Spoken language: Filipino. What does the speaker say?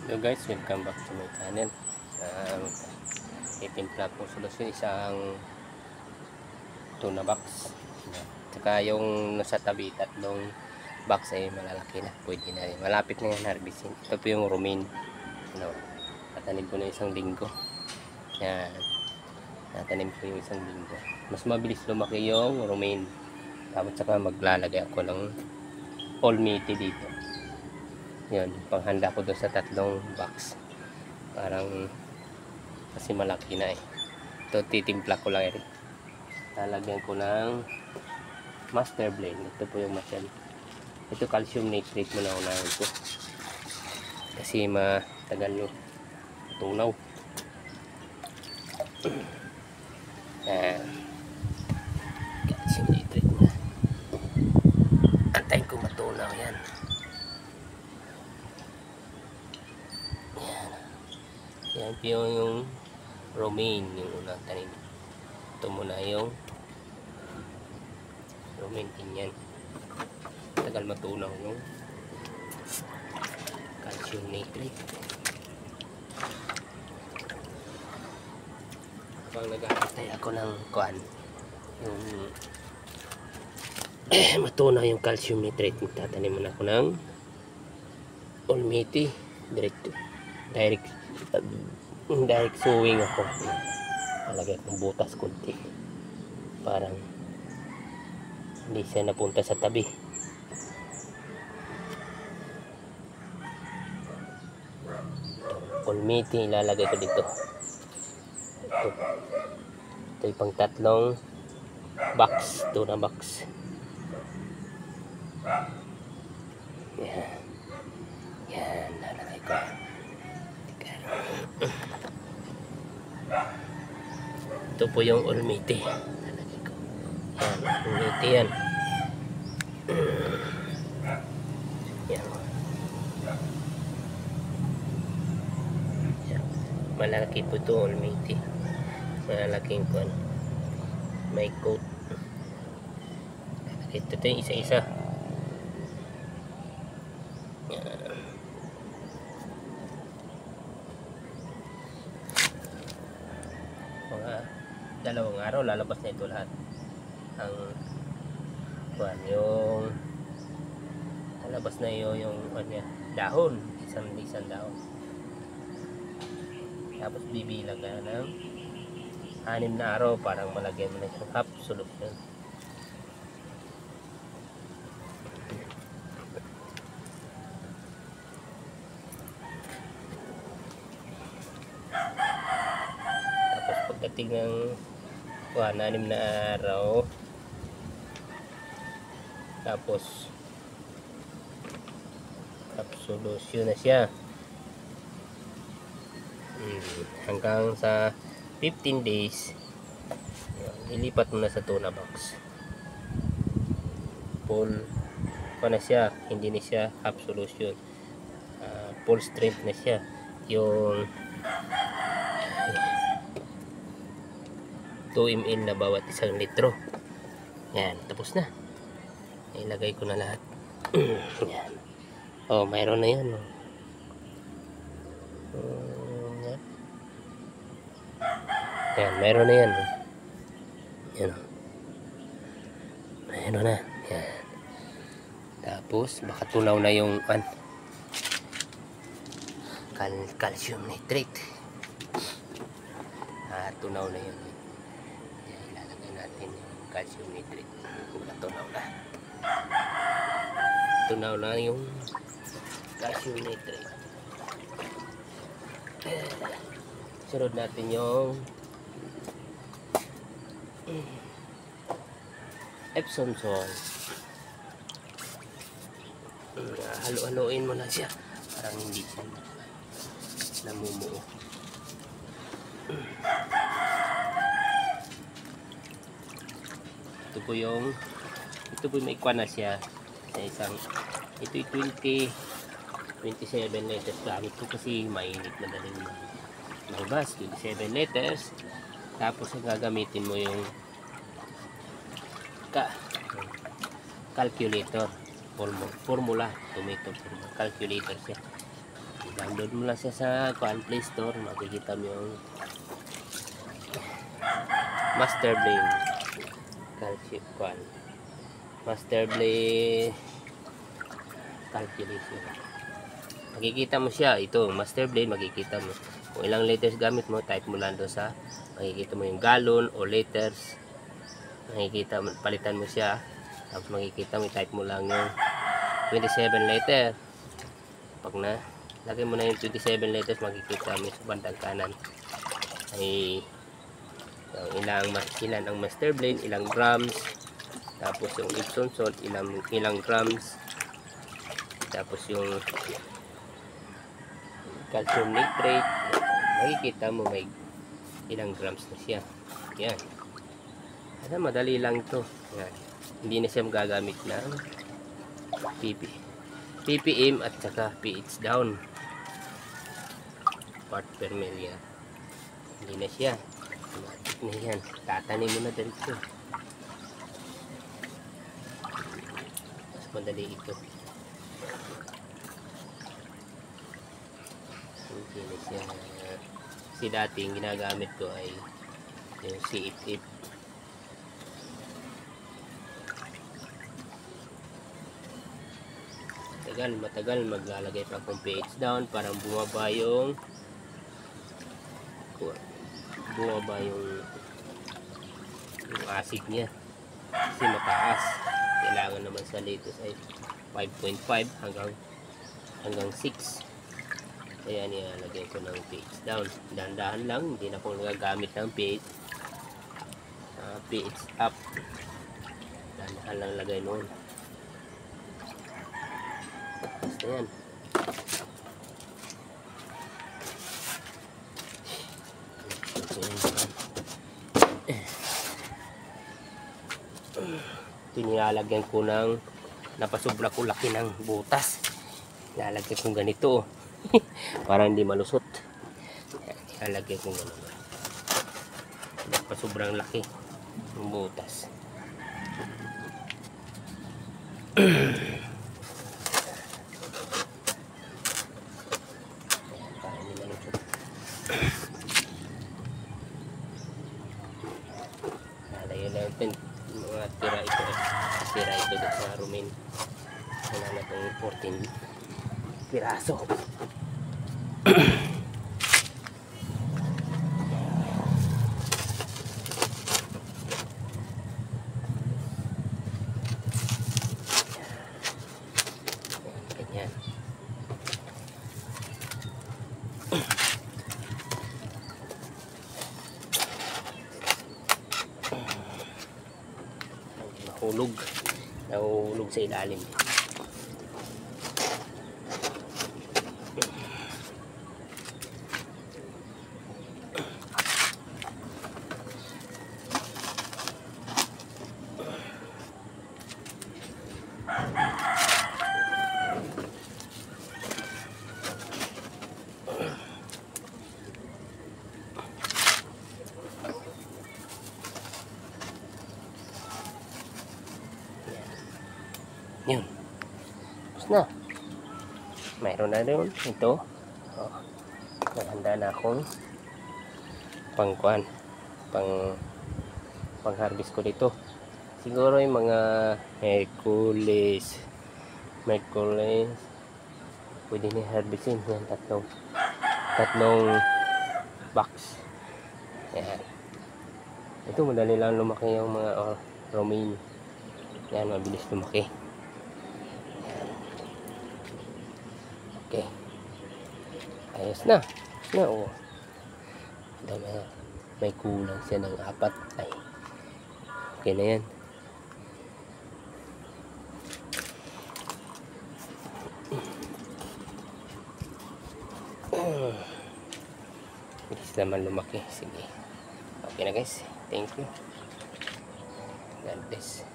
Hello guys, welcome back to my channel. Itimpla po solusyon isang tuna box. Tsaka yung nasa tabi, tatlong box ay malalaki na. Pwede na rin. Malapit na yan harvestin. Ito po yung romaine. Tatanim ko na isang linggo. Yan. Tatanim ko yung isang linggo. Mas mabilis lumaki yung romaine. Tapos tsaka maglalagay ako ng palmiti dito. Yan, panghanda ko doon sa tatlong box. Parang kasi malaki na eh. Ito titimpla ko lang rin. Lalagyan ko ng master blend. Ito po yung master. Ito calcium nitrate muna unahin ko. Kasi matagal yung tunaw. Calcium nitrate muna. Antayin ko matunaw yan. Yan po yung romaine, yung unang tanim. Ito muna yung romaine din yan. Tagal matunaw yung calcium nitrate. Pag nag-aantay ako ng kuan, yung matunaw yung calcium nitrate, magtatanim muna ako ng palmiti. Direct sowing ako. Nalagay akong butas kunti. Parang hindi siya napunta sa tabi. Palmiti ilalagay ko dito. Ito yung pang tatlong box. Tuna box. Yan. Yan, lalagay ko. Ito po yung palmiti. Lalagay ko. Yan, palmiti yan. Yan. Yan. Malaki po ito, palmiti. Malalaking po. May coat. Ito yung isa-isa. Mga dalawang araw lalabas na ito lahat ang yung lalabas na yung dahon, isang dahon. Tapos bibilang ka ng 6 na araw parang malagyan mo na itong half solution. Pagdating ng 6 na araw, tapos absolution na siya hanggang sa 15 days. Ilipat mo na sa tuna box. Full pa na siya, hindi na siya half solution, full strength na siya. Yung 2 ml na bawat 1 litro. Yan, tapos na. Ilagay ko na lahat. Yan. Oh, mayroon na yan. Yan. Yan, mayroon na yan. Yan. Mayroon na. Yan. Tapos, baka tunaw na yung calcium nitrate. Tunaw na yun. Ilalagay natin yung calcium nitrate. Tunaw na. Tunaw na yung calcium nitrate. Sunod natin yung Epsom salt. Halo-haloin mo na siya. Parang hindi siya namumuo. Ito po may ikwan na siya sa isang, ito 27 liters gamit ko kasi mainit, madaling malabas. 27 liters. Tapos gagamitin mo yung calculator formula, tomato formula calculator siya. Download mo lang siya sa Play Store. Makikita mo yung Master Blade Master Blade Calculation. Makikita mo siya. Ito, Master Blade, makikita mo. Kung ilang liters gamit mo, type mo lang doon sa, makikita mo yung gallon o liters. Makikita mo, palitan mo siya. Tapos makikita mo, type mo lang yung 27 liter. Pag na, lagay mo na yung 27 liters, makikita mo sa bandang kanan. Ay, ilan ang Master Blade, ilang grams. Tapos yung Epsom salt, ilang grams. Tapos yung calcium nitrate, makikita mo may ilang grams na siya. Yan. Kasi madali lang ito. Yan. Hindi na siya magagamit ng ppm at saka pH down, part per million. Hindi na siya. Automatic na yan. Tatanim mo na dito. Mas madali ito. Hindi na siya. Kasi dati yung ginagamit ko ay yung CFF. Matagal maglalagay pa akong pH down para bumaba yung acid niya, kasi mataas. Kailangan naman sa latest ay 5.5 hanggang 6. Kaya nilalagay ko ng pH down. Dahan-dahan lang, hindi na ako nagagamit ng pH up. Dahan-dahan lang lagay noon. Basta yan. Ito nilalagyan ko ng napasobra ko laki ng butas. Nilalagyan ko ganito para hindi malusot. Nilalagyan ko ganito. Napasobrang laki ng butas. Natin mga tira ito sa rumen. Wala na itong 14 piraso. Ganyan. Nahulog sa ilalim. Yun. Tapos na. Mayroon na rin ito. Nahanda na akong pang harvest ko dito. Siguro yung mga Hercules pwede na harvestin. Yan, tatlong box. Yan. Ito madali lang lumaki yung mga romaine. Yan, mabilis lumaki. Okay. Ayos na. Oh. May kulang siya ng 4. Ay. Okay na yan. Bilis naman lumaki. Sige. Okay na guys. Thank you. God bless.